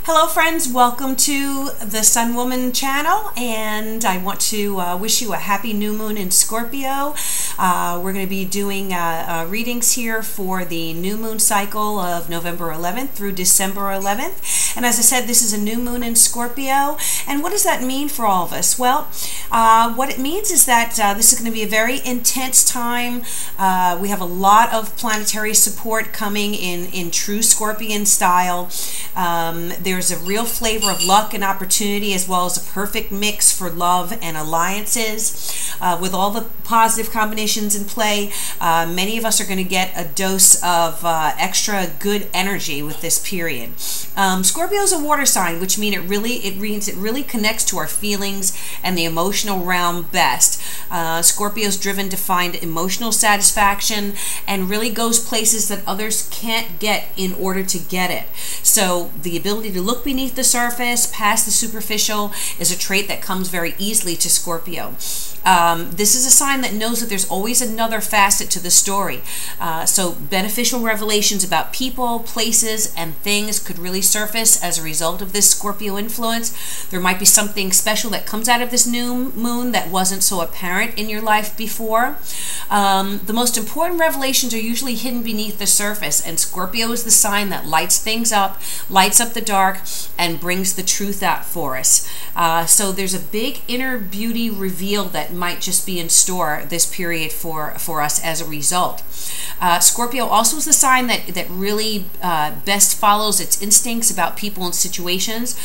Hello friends, welcome to the Sun Woman channel, and I want to wish you a happy new moon in Scorpio. We're going to be doing readings here for the new moon cycle of November 11th through December 11th. And as I said, this is a new moon in Scorpio. And what does that mean for all of us? Well, what it means is that this is going to be a very intense time. We have a lot of planetary support coming in true Scorpion style. There's a real flavor of luck and opportunity, as well as a perfect mix for love and alliances. With all the positive combinations in play, many of us are going to get a dose of extra good energy with this period. Scorpio is a water sign, which means it really connects to our feelings and the emotional realm best. Scorpio is driven to find emotional satisfaction and really goes places that others can't get in order to get it. So the ability to look beneath the surface, past the superficial, is a trait that comes very easily to Scorpio. This is a sign that knows that there's always another facet to the story. So beneficial revelations about people, places, and things could really surface as a result of this Scorpio influence. There might be something special that comes out of this new moon that wasn't so apparent in your life before. The most important revelations are usually hidden beneath the surface, and Scorpio is the sign that lights things up, lights up the dark, and brings the truth out for us. So there's a big inner beauty reveal that might just be in store this period for us as a result. Scorpio also is the sign that really best follows its instincts about people and situations.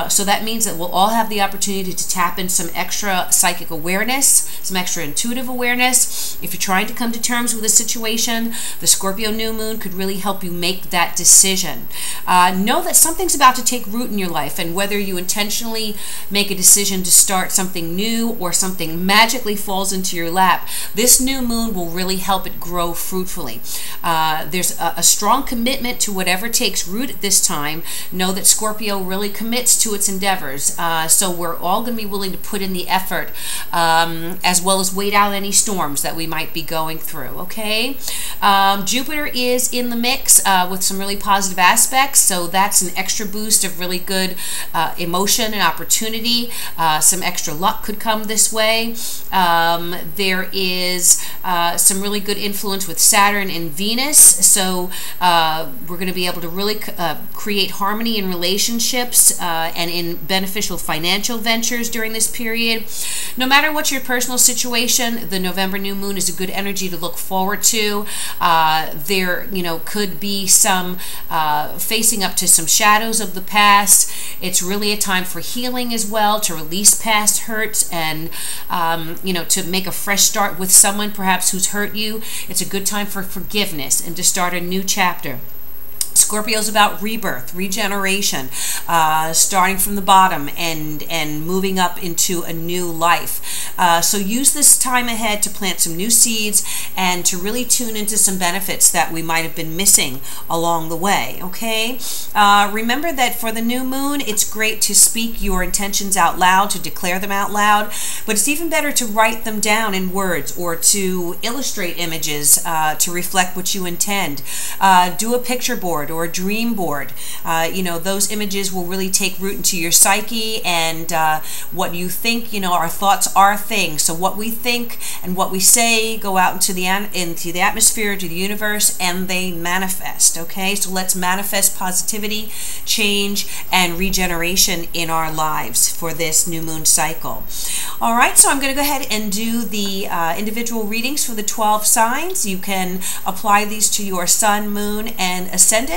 So that means that we'll all have the opportunity to tap in some extra psychic awareness, some extra intuitive awareness. If you're trying to come to terms with a situation, the Scorpio new moon could really help you make that decision. Know that something's about to take root in your life, and whether you intentionally make a decision to start something new or something magically falls into your lap, this new moon will really help it grow fruitfully. There's a strong commitment to whatever takes root at this time. Know that Scorpio really commits to its endeavors, so we're all going to be willing to put in the effort, as well as wait out any storms that we might be going through, okay? Jupiter is in the mix with some really positive aspects, so that's an extra boost of really good emotion and opportunity. Some extra luck could come this way. There is some really good influence with Saturn and Venus, so we're going to be able to really create harmony in relationships and in beneficial financial ventures during this period. No matter what your personal situation, the November new moon is a good energy to look forward to. There, could be some facing up to some shadows of the past. It's really a time for healing as well, to release past hurts and to make a fresh start with someone perhaps who's hurt you. It's a good time for forgiveness and to start a new chapter. Scorpio is about rebirth, regeneration, starting from the bottom and moving up into a new life. So use this time ahead to plant some new seeds and to really tune into some benefits that we might have been missing along the way, okay? Remember that for the new moon, it's great to speak your intentions out loud, to declare them out loud, but it's even better to write them down in words or to illustrate images to reflect what you intend. Do a picture board or a dream board. Those images will really take root into your psyche, and what you think, our thoughts are things. So what we think and what we say go out into the atmosphere, to the universe, and they manifest, okay? So let's manifest positivity, change, and regeneration in our lives for this new moon cycle. All right, so I'm going to go ahead and do the individual readings for the 12 signs. You can apply these to your sun, moon, and ascendant.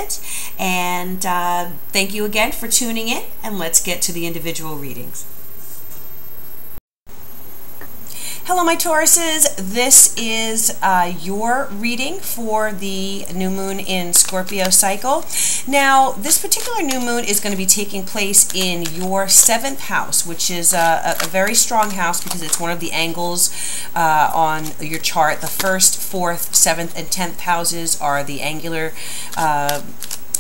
And thank you again for tuning in, and let's get to the individual readings. Hello, my Tauruses. This is your reading for the new moon in Scorpio cycle. Now, this particular new moon is going to be taking place in your 7th house, which is a very strong house because it's one of the angles on your chart. The 1st, 4th, 7th, and 10th houses are the angular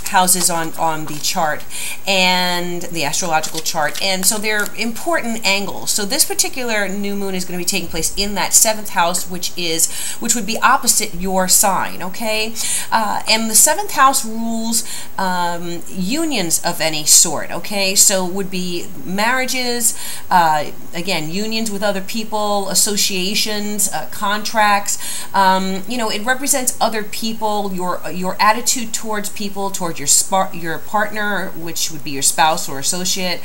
houses on the chart and the astrological chart, and so they're important angles. So this particular new moon is going to be taking place in that 7th house, which would be opposite your sign, okay? And the 7th house rules unions of any sort, okay? So would be marriages, again, unions with other people, associations, contracts. You know, it represents other people, your attitude towards people, towards your partner, which would be your spouse or associate.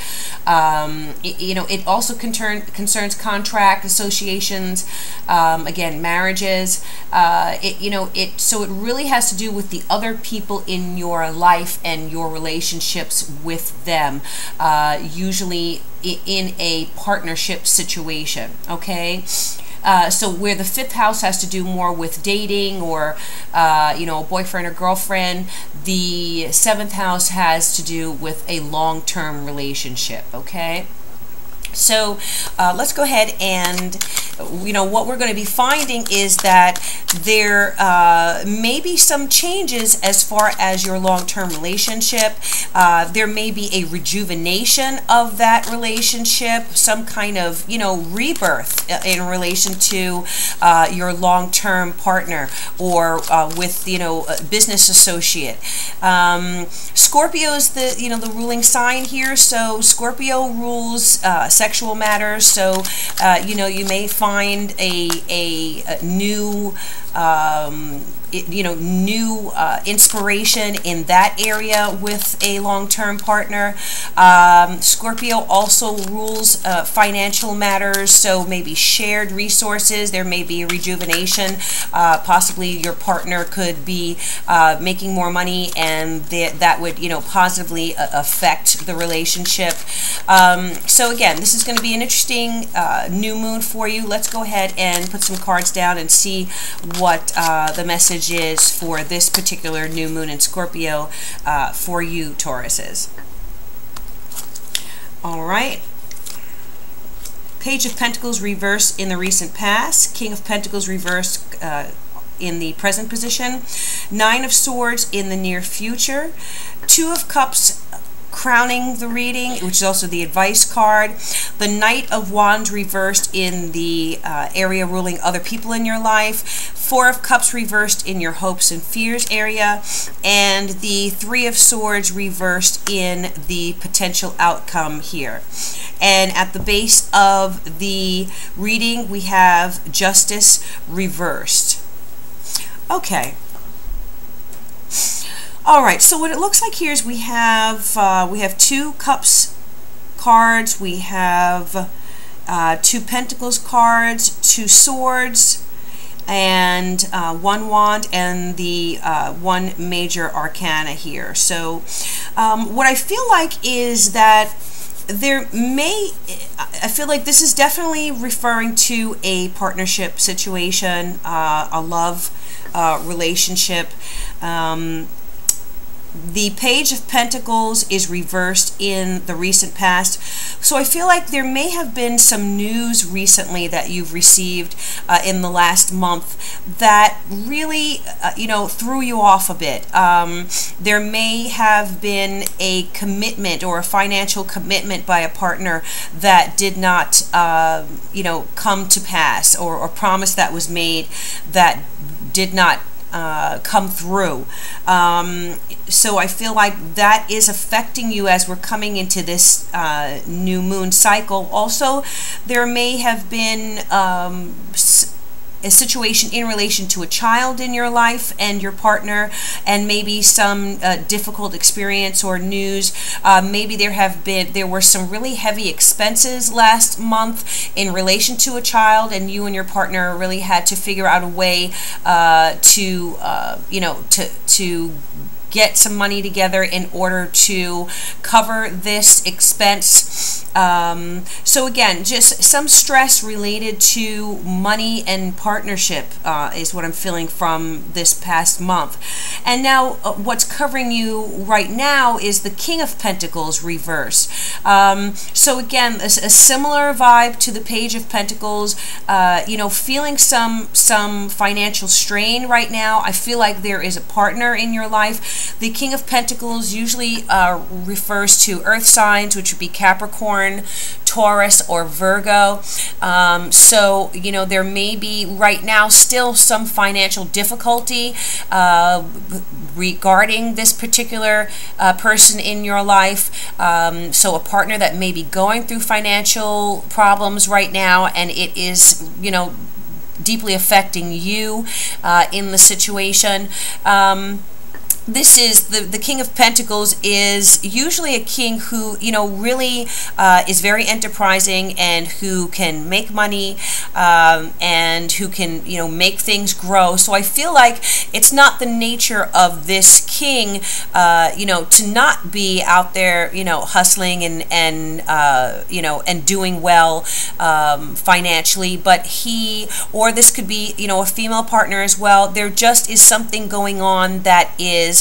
You know, it also concerns contract, associations, again, marriages. So it really has to do with the other people in your life and your relationships with them, usually in a partnership situation, okay? So where the 5th house has to do more with dating or, you know, a boyfriend or girlfriend, the 7th house has to do with a long-term relationship, okay? So let's go ahead and, you know, what we're going to be finding is that there may be some changes as far as your long-term relationship. There may be a rejuvenation of that relationship, some kind of, you know, rebirth in relation to your long-term partner or with, you know, a business associate. Scorpio is the, you know, the ruling sign here. So Scorpio rules sexual matters. So you know, you may find a new new inspiration in that area with a long-term partner. Scorpio also rules financial matters, so maybe shared resources. There may be a rejuvenation. Possibly your partner could be making more money, and that would, you know, positively affect the relationship. So again, this is going to be an interesting new moon for you. Let's go ahead and put some cards down and see what the message is for this particular new moon in Scorpio for you, Tauruses. All right. Page of Pentacles reversed in the recent past. King of Pentacles reversed in the present position. 9 of Swords in the near future. 2 of Cups crowning the reading, which is also the advice card. The Knight of Wands reversed in the area ruling other people in your life. 4 of Cups reversed in your hopes and fears area. And the 3 of Swords reversed in the potential outcome here. And at the base of the reading, we have Justice reversed. Okay. All right, so what it looks like here is we have 2 Cups cards, we have 2 Pentacles cards, 2 Swords, and 1 Wand, and the 1 Major Arcana here. So what I feel like is that I feel like this is definitely referring to a partnership situation, a love relationship. The Page of Pentacles is reversed in the recent past. So I feel like there may have been some news recently that you've received in the last month that really, you know, threw you off a bit. There may have been a commitment or a financial commitment by a partner that did not, you know, come to pass, or a promise that was made that did not come through. So I feel like that is affecting you as we're coming into this new moon cycle. Also, there may have been a situation in relation to a child in your life and your partner, and maybe some difficult experience or news. Maybe there were some really heavy expenses last month in relation to a child, and you and your partner really had to figure out a way to get some money together in order to cover this expense. So again, just some stress related to money and partnership is what I'm feeling from this past month. And now what's covering you right now is the King of Pentacles reverse. So again, a similar vibe to the Page of Pentacles, you know, feeling some financial strain right now. I feel like there is a partner in your life. The King of Pentacles usually refers to earth signs, which would be Capricorn, Taurus, or Virgo. So, you know, there may be right now still some financial difficulty regarding this particular person in your life. So a partner that may be going through financial problems right now, and it is, you know, deeply affecting you in the situation. This is the King of Pentacles is usually a king who, you know, really is very enterprising and who can make money and who can, you know, make things grow. So I feel like it's not the nature of this king, you know, to not be out there, you know, hustling and you know, and doing well financially, but he, or this could be, you know, a female partner as well. There just is something going on that is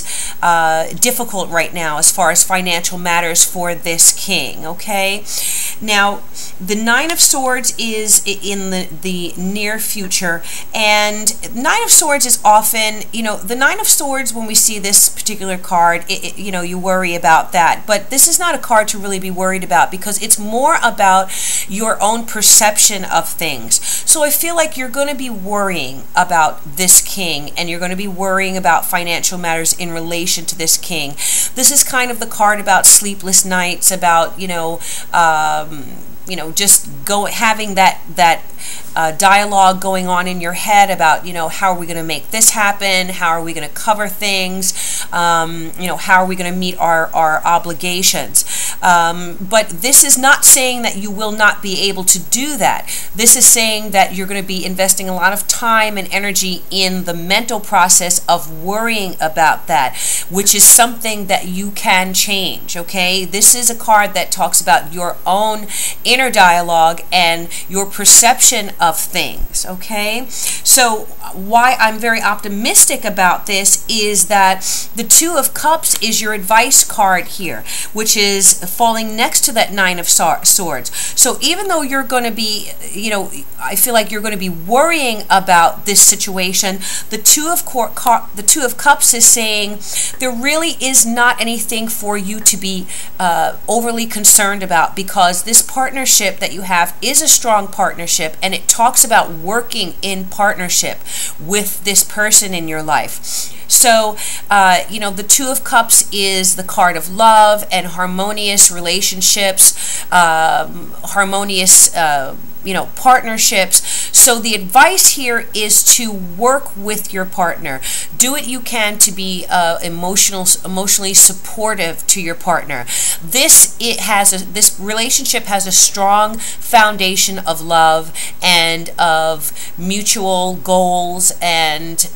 difficult right now as far as financial matters for this king. Okay, now the Nine of Swords is in the near future, and Nine of Swords is often, you know, the Nine of Swords, when we see this particular card, you know, you worry about that, but this is not a card to really be worried about, because it's more about your own perception of things. So I feel like you're going to be worrying about this king, and you're going to be worrying about financial matters in relation to this king. This is kind of the card about sleepless nights, about, you know, just having that dialogue going on in your head about, you know, how are we going to make this happen? How are we going to cover things? You know, how are we going to meet our obligations? But this is not saying that you will not be able to do that. This is saying that you're going to be investing a lot of time and energy in the mental process of worrying about that, which is something that you can change. Okay, this is a card that talks about your own inner dialogue and your perception of things. Okay, so why I'm very optimistic about this is that the Two of Cups is your advice card here, which is falling next to that Nine of Swords. So even though you're going to be, you know, I feel like you're going to be worrying about this situation, the Two of Cups is saying there really is not anything for you to be overly concerned about, because this partnership that you have is a strong partnership, and it talks about working in partnership with this person in your life. So, you know, the Two of Cups is the card of love and harmonious relationships, harmonious, you know, partnerships. So the advice here is to work with your partner. Do what you can to be emotionally supportive to your partner. This relationship has a strong foundation of love and of mutual goals, and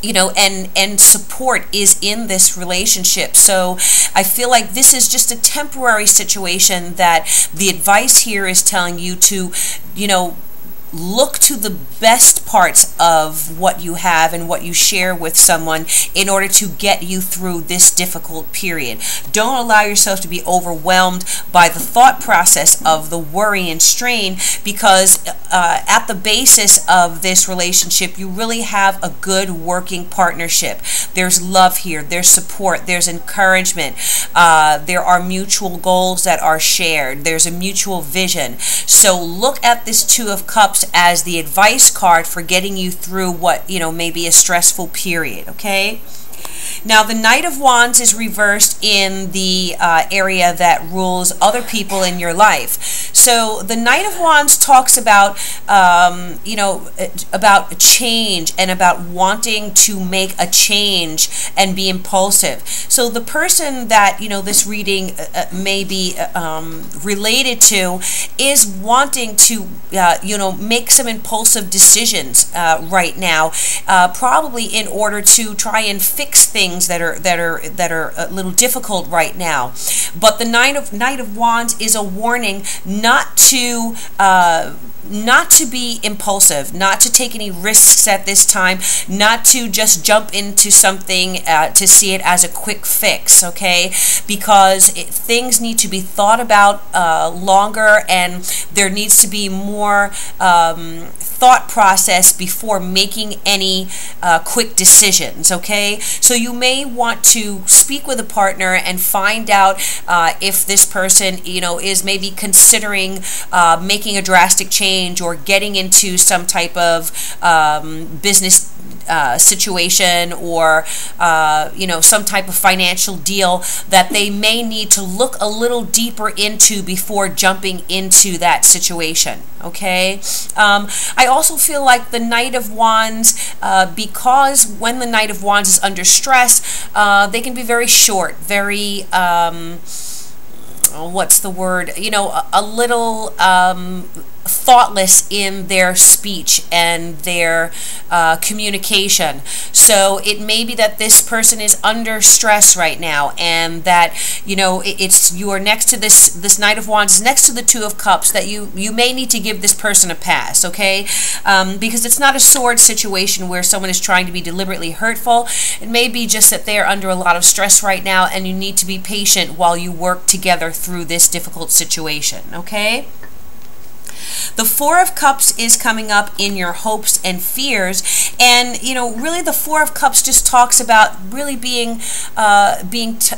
you know, and support is in this relationship. So I feel like this is just a temporary situation that the advice here is telling you to, you know, look to the best parts of what you have and what you share with someone in order to get you through this difficult period. Don't allow yourself to be overwhelmed by the thought process of the worry and strain, because at the basis of this relationship, you really have a good working partnership. There's love here, there's support, there's encouragement, there are mutual goals that are shared, there's a mutual vision. So look at this Two of Cups as the advice card for getting you through what, you know, may be a stressful period. Okay, now the Knight of Wands is reversed in the area that rules other people in your life. So the Knight of Wands talks about, you know, about change and about wanting to make a change and be impulsive. So the person that, you know, this reading may be related to is wanting to, you know, make some impulsive decisions right now, probably in order to try and fix fix things that are a little difficult right now. But the Knight of Wands is a warning not to be impulsive, not to take any risks at this time, not to just jump into something to see it as a quick fix, okay? Because things need to be thought about longer, and there needs to be more thought process before making any quick decisions, okay? So you may want to speak with a partner and find out if this person, is maybe considering making a drastic change or getting into some type of business situation, or some type of financial deal that they may need to look a little deeper into before jumping into that situation, okay? I also feel like the Knight of Wands, because when the Knight of Wands is under stress, they can be very short, very what's the word, a little thoughtless in their speech and their communication. So it may be that this person is under stress right now, and that you are next to this Knight of Wands, next to the Two of Cups, that you may need to give this person a pass, okay? Because it's not a sword situation where someone is trying to be deliberately hurtful. It may be just that they are under a lot of stress right now, and you need to be patient while you work together through this difficult situation, okay? The Four of Cups is coming up in your hopes and fears, and really the Four of Cups just talks about really being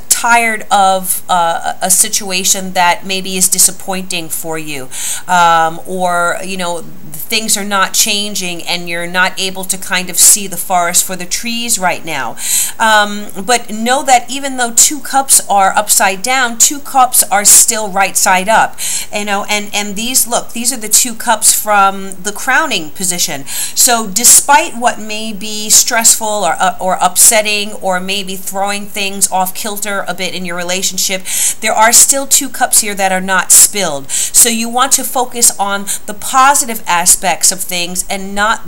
tired of a situation that maybe is disappointing for you, or things are not changing and you're not able to kind of see the forest for the trees right now. But know that even though two cups are upside down, two cups are still right side up. And these are the two cups from the crowning position. So despite what may be stressful or upsetting, or maybe throwing things off kilter a bit in your relationship, there are still two cups here that are not spilled. So you want to focus on the positive aspects of things, and not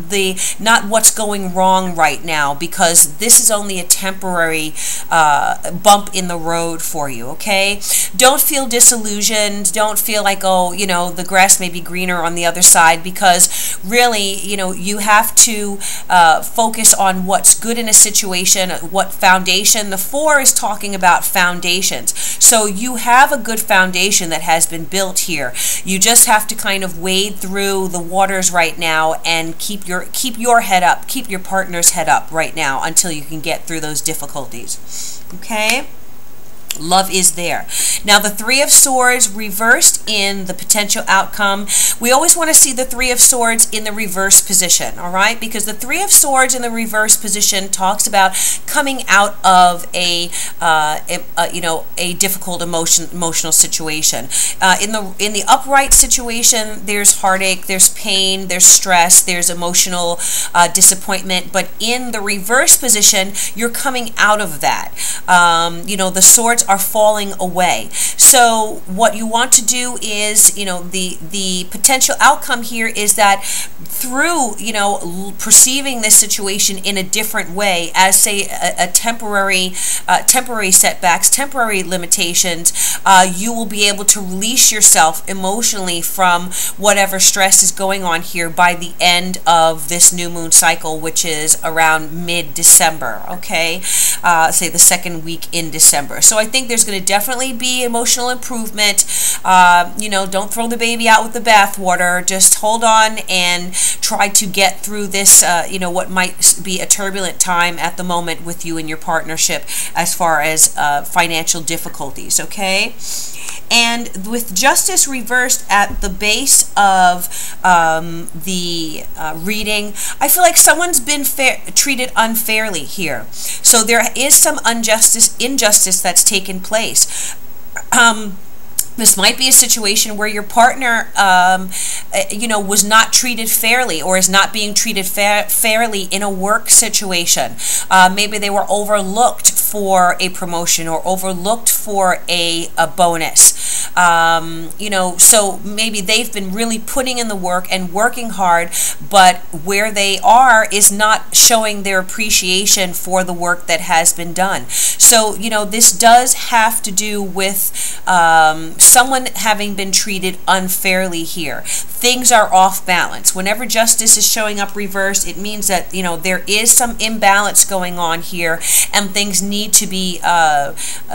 what's going wrong right now, because this is only a temporary bump in the road for you, okay? Don't feel disillusioned. Don't feel like, the grass may be greener on the other side, because really, you have to focus on what's good in a situation, what foundation. The Four is talking about foundations. So you have a good foundation that has been built here. You just have to kind of wade through the waters right now and keep your head up, keep your partner's head up right now until you can get through those difficulties. Okay? Love is there. Now the Three of Swords reversed in the potential outcome. We always want to see the Three of Swords in the reverse position, all right? Because the Three of Swords in the reverse position talks about coming out of a difficult emotional situation. In the upright situation, there's heartache, there's pain, there's stress, there's emotional disappointment. But in the reverse position, you're coming out of that. The swords are falling away. So what you want to do is, the potential outcome here is that through, perceiving this situation in a different way, as say a temporary setbacks, temporary limitations, you will be able to release yourself emotionally from whatever stress is going on here by the end of this new moon cycle, which is around mid-December, okay? Say the second week in December. So I think there's going to definitely be emotional improvement. Don't throw the baby out with the bathwater. Just hold on and try to get through this, what might be a turbulent time at the moment with you and your partnership as far as financial difficulties, okay? And with Justice reversed at the base of the reading, I feel like someone's been treated unfairly here. So there is some injustice that's taken place. This might be a situation where your partner, was not treated fairly or is not being treated fairly in a work situation. Maybe they were overlooked for a promotion or overlooked for a bonus. So maybe they've been really putting in the work and working hard, but where they are is not showing their appreciation for the work that has been done. So, this does have to do with someone having been treated unfairly here. Things are off balance. Whenever justice is showing up reversed, it means that, there is some imbalance going on here, and things need to be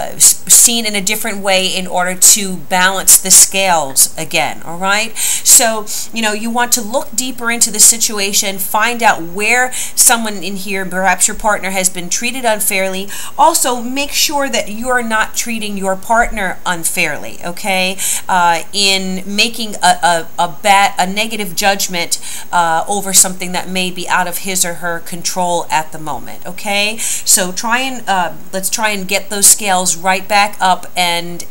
seen in a different way in order to balance the scales again, all right? So, you want to look deeper into the situation, find out where someone in here, perhaps your partner, has been treated unfairly. Also, make sure that you're not treating your partner unfairly, okay? In making a negative judgment over something that may be out of his or her control at the moment, okay? So let's try and get those scales right back up and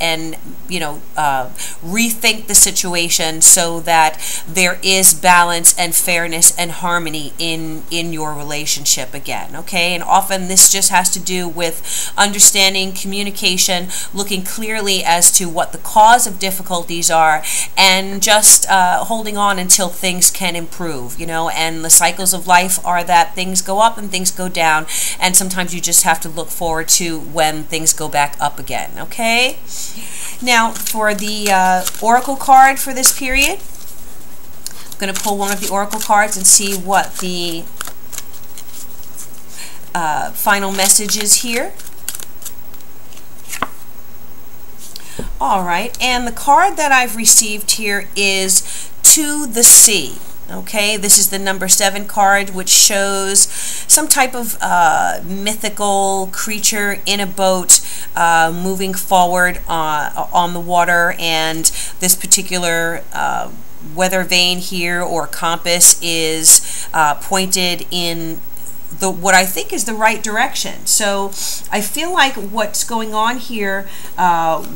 rethink the situation so that there is balance and fairness and harmony in your relationship again, okay? And often this just has to do with understanding, communication, looking clearly as to what the cause of difficulties are, and just holding on until things can improve, and the cycles of life are that things go up and things go down, and sometimes you just have to look forward to when things go back up again, okay? Now, for the oracle card for this period, I'm going to pull one of the oracle cards and see what the final message is here. All right, and the card that I've received here is To the Sea. Okay, this is the number 7 card, which shows some type of mythical creature in a boat moving forward on the water, and this particular weather vane here or compass is pointed in what I think is the right direction. So I feel like what's going on here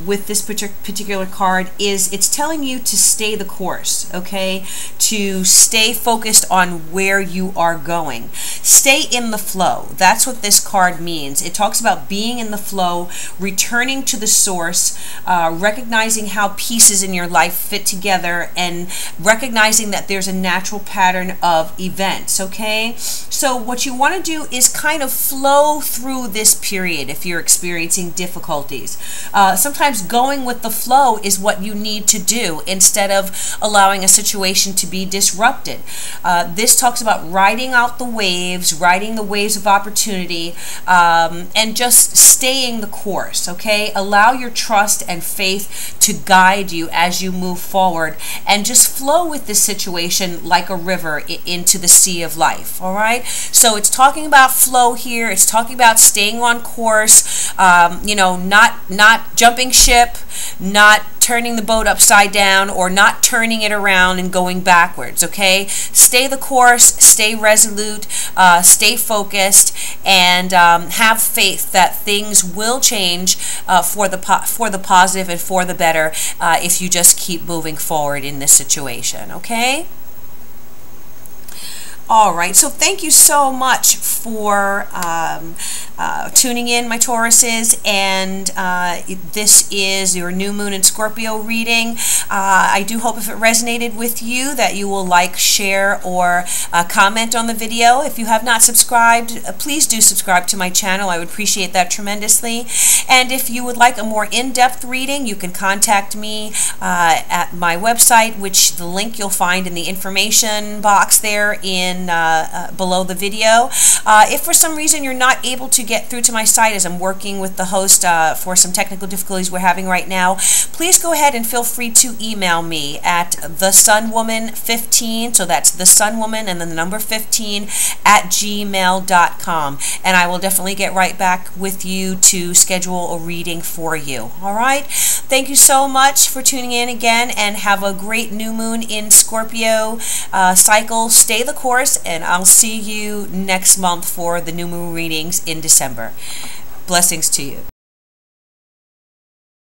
with this particular card is it's telling you to stay the course, okay? To stay focused on where you are going. Stay in the flow. That's what this card means. It talks about being in the flow, returning to the source, recognizing how pieces in your life fit together, and recognizing that there's a natural pattern of events, okay? So what you want to do is kind of flow through this period if you're experiencing difficulties. Sometimes going with the flow is what you need to do instead of allowing a situation to be disrupted. This talks about riding out the waves, riding the waves of opportunity, and just staying the course, okay? Allow your trust and faith to guide you as you move forward, and just flow with this situation like a river into the sea of life, all right? So it's talking about flow here. It's talking about staying on course, not jumping ship, not turning the boat upside down, or not turning it around and going backwards, okay? Stay the course, stay resolute, stay focused, and have faith that things will change for the positive and for the better if you just keep moving forward in this situation, okay? All right, so thank you so much for tuning in, my Tauruses, and this is your new moon in Scorpio reading. I do hope if it resonated with you that you will like, share, or comment on the video. If you have not subscribed, please do subscribe to my channel. I would appreciate that tremendously. And if you would like a more in-depth reading, you can contact me at my website, which the link you'll find in the information box there in below the video. If for some reason you're not able to get through to my site, as I'm working with the host for some technical difficulties we're having right now, please go ahead and feel free to email me at thesunwoman15, so that's thesunwoman and then the number 15 at gmail.com, and I will definitely get right back with you to schedule a reading for you. All right, thank you so much for tuning in again, and have a great new moon in Scorpio cycle. Stay the course, and I'll see you next month for the new moon readings in December. Blessings to you.